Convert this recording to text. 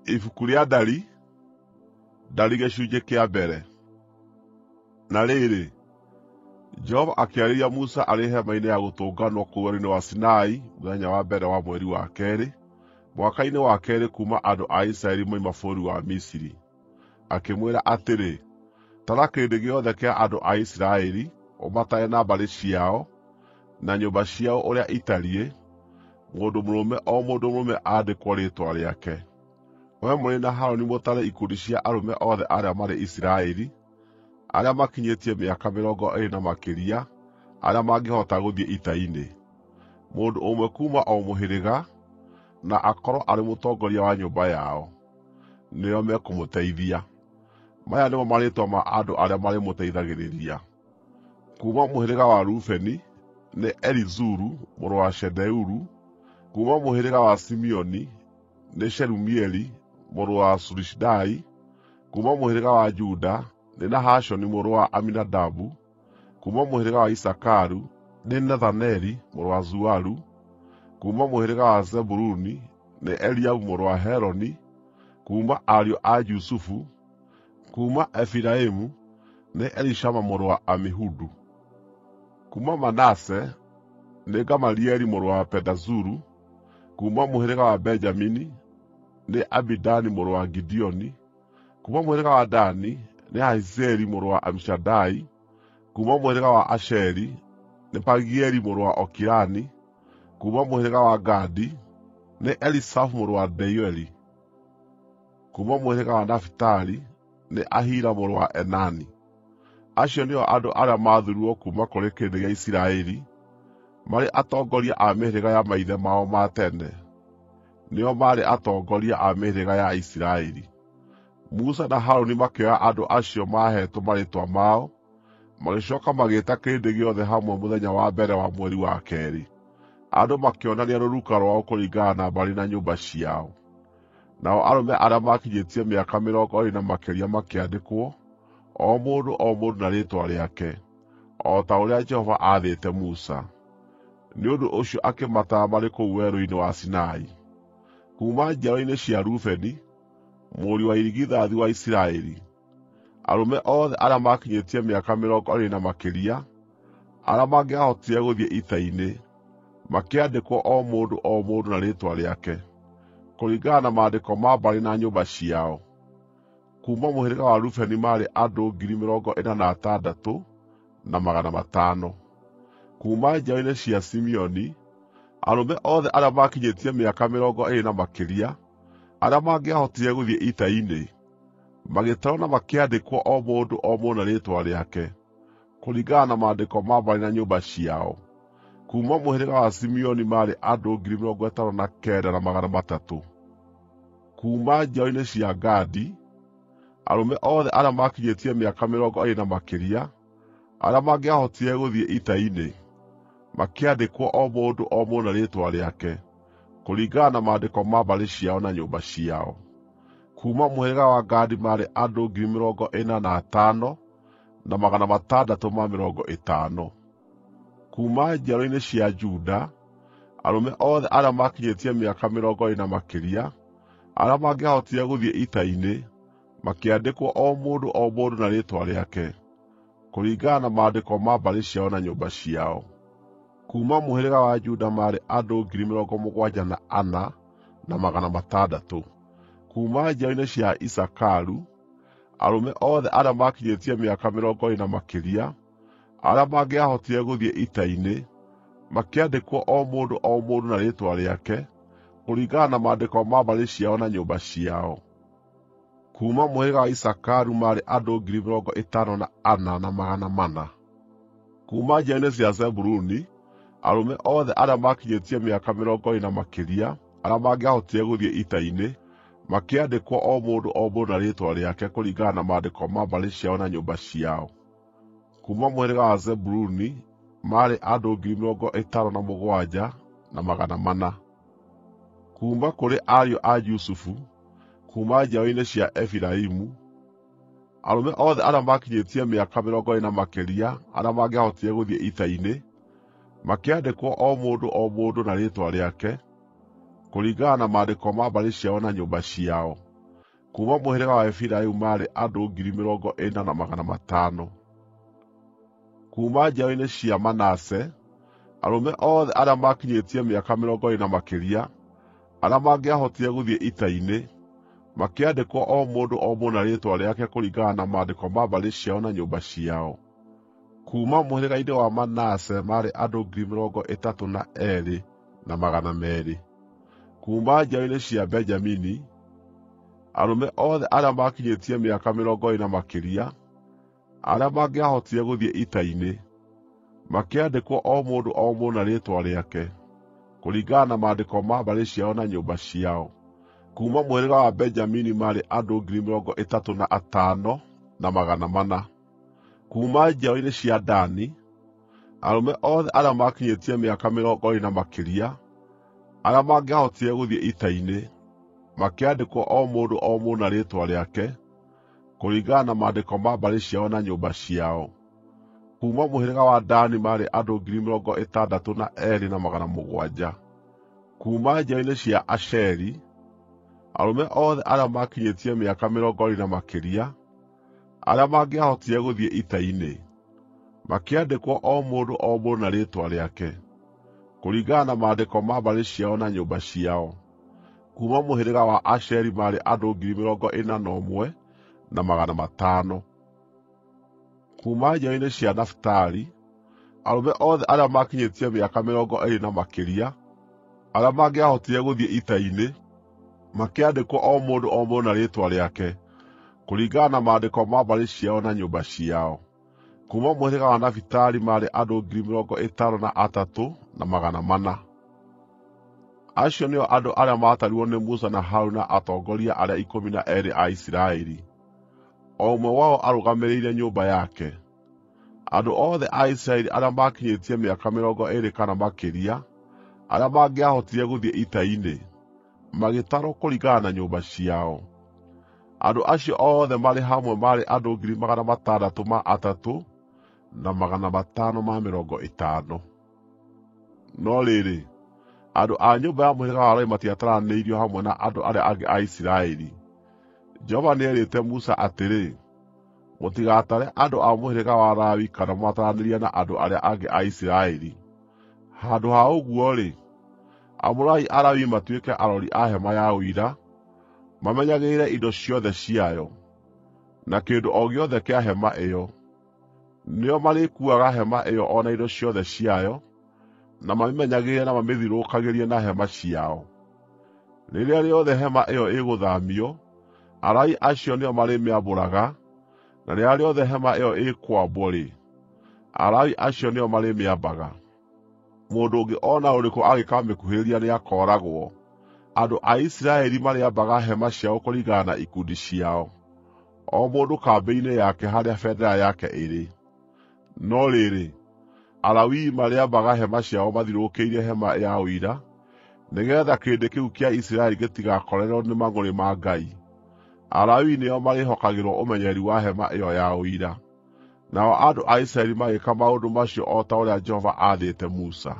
Ibuku rĩa Ndari, Ndari gĩcunjĩ kĩa mbere. Na rĩrĩ, Jehova akĩarĩria Musa arĩ hema-inĩ ya gũtũnganwo kũu werũ-inĩ wa Sinai mũthenya wa mbere wa mweri wa kerĩ, mwaka-inĩ wa kerĩ kuuma andũ a Isiraeli moima bũrũri wa Misiri. Akĩmwĩra atĩrĩ, tara kĩrĩndĩ gĩothe kĩa andũ a Isiraeli, ũmatare na mbarĩ ciao na nyũmba ciao ũrĩa itariĩ, mũndũ mũrũme aandĩkwo rĩĩtwa rĩake. Wee mũrĩ na Harũni mũtare ikundi cia arũme othe arĩa marĩ Isiraeli, arĩa makinyĩtie mĩaka 20 na makĩria, arĩa mangĩhota gũthiĩ ita-inĩ. Mũndũ ũmwe kuuma o mũhĩrĩga, na akorwo arĩ mũtongoria wa nyũmba yao, nĩo mekũmũteithia. Maya nĩmo marĩĩtwa ma andũ arĩa marĩmũteithagĩrĩria. Kuuma mũhĩrĩga wa Rubeni, nĩ Elizuru mũrũ wa Shedeuru. Kuuma mũhĩrĩga wa Simeoni, nĩ Shelumieli mũrũ wa Surishadai. Kuuma mũhĩrĩga wa Juda, nĩ Nahashoni mũrũ wa Aminadabu. Kuuma mũhĩrĩga wa Isakaru, nĩ Nethaneli mũrũ wa Zuaru. Kuuma mũhĩrĩga wa Zebuluni, nĩ Eliabu mũrũ wa Heloni. Kuuma ariũ a Jusufu, kuuma Efiraimu, nĩ Elishama mũrũ wa Amihudu. Kuuma Manase, nĩ Gamalieli mũrũ wa Pedazuru. Kuuma mũhĩrĩga wa Benjamini, nĩ Abidani mũrũ wa Gideoni. Kuuma mũhĩrĩga wa Dani, nĩ Ahiezeri mũrũ wa Amishadai. Kuuma mũhĩrĩga wa Asheri, nĩ Pagieli mũrũ wa Okirani. Kuuma mũhĩrĩga wa Gadi, nĩ Elisafu mũrũ wa Deueli. Kuuma mũhĩrĩga wa Nafitali, nĩ Ahira mũrũ wa Enani. Acio nĩo andũ arĩa maathurirwo kuuma kũrĩ kĩrĩndĩ gĩa Isiraeli, marĩ atongoria a mĩhĩrĩga ya maithe mao ma tene. Nĩo maarĩ atongoria a mĩhĩrĩga ya Isiraeli. Musa na Harũni makĩoya andũ acio maahetwo marĩĩtwa mao, magĩcooka magĩĩta kĩrĩndĩ gĩothe hamwe mũthenya wa mbere wa mweri wa kerĩ. Andũ makĩonania rũruka rwao kũringana na mbarĩ na nyũmba ciao. Nao arũme arĩa makinyĩtie mĩaka 20 na makĩria makĩandĩkwo, o mũndũ na rĩĩtwa rĩake, o ta ũrĩa Jehova aathĩte Musa. Nĩ ũndũ ũcio akĩmatara marĩ kũu werũ-inĩ wa Sinai. Kuuma njiaro-inĩ cia Rubeni, mũriũ wa irigithathi wa Isiraeli, arũme othe arĩa makinyĩtie mĩaka 20 na makĩria, arĩa mangĩahotire gũthiĩ ita-inĩ, makĩandĩkwo o mũndũ na rĩĩtwa rĩake, kũringana na maandĩko ma mbarĩ na nyũmba ciao. Kuuma mũhĩrĩga wa Rubeni maarĩ andũ 46,500. Kuuma njiaro-inĩ cia Simeoni, arũme othe arĩa makinyĩtie mĩaka 20 na makĩria, arĩa mangĩahotire gũthiĩ ita-inĩ, magĩtarwo na makĩandĩkwo o mũndũ na rĩĩtwa rĩake, kũringana na maandĩko ma mbarĩ na nyũmba ciao. Kuuma mũhĩrĩga wa Simeoni maarĩ andũ 59,300. Kuuma njiaro-inĩ cia Gadi, arũme othe arĩa makinyĩtie mĩaka 20 na makĩria, arĩa mangĩahotire gũthiĩ ita-inĩ, makĩandĩkwo o mũndũ na rĩĩtwa rĩake, kũringana na maandĩko ma mbarĩ ciao na nyũmba ciao. Kuuma mũhĩrĩga wa Gadi maarĩ andũ 45,650. Kuuma njiaro-inĩ cia Juda, arũme othe arĩa makinyĩtie mĩaka 20 na makĩria, arĩa mangĩahotire gũthiĩ ita-inĩ, makĩandĩkwo o mũndũ na rĩĩtwa rĩake, kũringana na maandĩko ma mbarĩ ciao na nyũmba ciao. Kuuma mũhĩrĩga wa Juda maarĩ andũ 74,600. Kuuma njiaro-inĩ cia Isakaru, arũme othe arĩa makinyĩtie mĩaka 20 na makĩria, arĩa mangĩahotire gũthiĩ ita-inĩ, makĩandĩkwo o mũndũ na rĩĩtwa rĩake, kũringana na maandĩko ma mbarĩ ciao na nyũmba ciao. Kuuma mũhĩrĩga wa Isakaru maarĩ andũ 54,400. Kuuma njiaro-inĩ cia Zebuluni, arũme othe arĩa makinyĩtie mĩaka 20 na makĩria, arĩa mangĩahotire gũthiĩ ita-inĩ, makĩandĩkwo o mũndũ na rĩĩtwa rĩake, kũringana na maandĩko ma mbarĩ ciao na nyũmba ciao. Kuuma mũhĩrĩga wa Zebuluni maarĩ andũ 57,400. Kuuma kũrĩ ariũ a Jusufu, kuuma njiaro-inĩ cia Efiraimu, arũme othe arĩa makinyĩtie mĩaka 20 na makĩria, arĩa mangĩahotire gũthiĩ ita-inĩ, makĩandĩkwo o mũndũ na rĩĩtwa rĩake, kũringana na maandĩko ma mbarĩ ciao na nyũmba ciao. Kuuma mũhĩrĩga wa Efiraimu maarĩ andũ 40,500. Kuuma njiaro-inĩ cia Manase, arũme othe arĩa maakinyĩtie mĩaka 20 na makĩria, arĩa mangĩahotire gũthiĩ ita-inĩ, makĩandĩkwo o mũndũ na rĩĩtwa rĩake kũringana na maandĩko ma mbarĩ ciao na nyũmba ciao. Kuuma mũhĩrĩga-inĩ wa Manase maarĩ andũ 32,200. Kuuma njiaro-inĩ cia Benjamini, arũme othe arĩa maakinyĩtie mĩaka 20 na makĩria, arĩa mangĩahotire gũthiĩ ita-inĩ, makĩandĩkwo o mũndũ na rĩĩtwa rĩake kũringana na maandĩko ma mbarĩ ciao na nyũmba ciao. Kuuma mũhĩrĩga wa Benjamini maarĩ andũ 35,400. Kuuma njiaro-inĩ cia Dani, arũme othe arĩa maakinyĩtie mĩaka 20 na makĩria, arĩa mangĩahotire gũthiĩ ita-inĩ, makĩandĩkwo o mũndũ na rĩĩtwa rĩake kũringana na maandĩko ma mbarĩ ciao na nyũmba ciao. Kuuma mũhĩrĩga wa Dani maarĩ andũ 62,700. Kuuma njiaro-inĩ cia Asheri, arũme othe arĩa maakinyĩtie mĩaka 20 na makĩria, arĩa mangĩahotire gũthiĩ ita-inĩ, makĩandĩkwo o mũndũ na rĩĩtwa rĩake kũringana na maandĩko ma mbarĩ ciao na nyũmba ciao. Kuuma mũhĩrĩga wa Asheri maarĩ andũ 41,500. Kuuma njiaro-inĩ cia Nafitali, arũme othe arĩa maakinyĩtie mĩaka 20 na makĩria, arĩa mangĩahotire gũthiĩ ita-inĩ, makĩandĩkwo o mũndũ na rĩĩtwa rĩake kũringana na maandĩko ma mbarĩ ciao na nyũmba ciao. Kuuma mũhĩrĩga wa Nafitali maarĩ andũ 53,400. Acio nĩo andũ arĩa maatarirwo nĩ Musa na Harũni na atongoria arĩa 12 a Isiraeli, o ũmwe wao arũgamĩrĩire nyũmba yake. Andũ othe a Isiraeli arĩa maakinyĩtie mĩaka 20 kana makĩria, arĩa mangĩahotire gũthiĩ ita-inĩ, magĩtarwo kũringana na nyũmba ciao. Andũ acio othe marĩ hamwe maarĩ andũ 603,550. No rĩrĩ, andũ a nyũmba ya mũhĩrĩga wa Lawi matiataranĩirio hamwe na andũ arĩa angĩ a Isiraeli. Jehova nĩerĩte Musa atĩrĩ, mũtigatare andũ a mũhĩrĩga wa Lawi kana mwataranĩrie na andũ arĩa angĩ a Isiraeli. Handũ ha ũguo-rĩ, amũrai Alawii matuĩke arori a hema ya ũira, mamenyagĩrĩre indo ciothe ciayo, na kĩndũ o gĩothe kĩa hema ĩyo. Nĩo marĩkuuaga hema ĩyo o na indo ciothe ciayo, na mamĩmenyagĩrĩre na mamĩthiũrũrũkagĩrie na hema ciao. Rĩrĩa rĩothe hema ĩyo ĩgũthaamio, Alawii acio nĩo marĩmĩambũraga, na rĩrĩa rĩothe hema ĩyo ĩkwambwo-rĩ, Alawii acio nĩo marĩmĩambaga. Mũndũ ũngĩ o na ũrĩkũ angĩkamĩkuhĩrĩria nĩakooragwo. Andũ a Isiraeli marĩambaga hema ciao kũringana na ikundi ciao, o mũndũ kambĩ-inĩ yake harĩa bendera yake ĩrĩ. No rĩrĩ, Alawii marĩambaga hema ciao mathiũrũrũkĩirie hema ya ũira, nĩgeetha kĩrĩndĩ kĩu kĩa Isiraeli gĩtigakorererwo nĩ mang'ũrĩ ma Ngai. Alawii nĩo marĩhokagĩrwo ũmenyereri wa hema ĩyo ya ũira. Nao andũ a Isiraeli magĩĩka maũndũ macio o ta ũrĩa Jehova aathĩte Musa.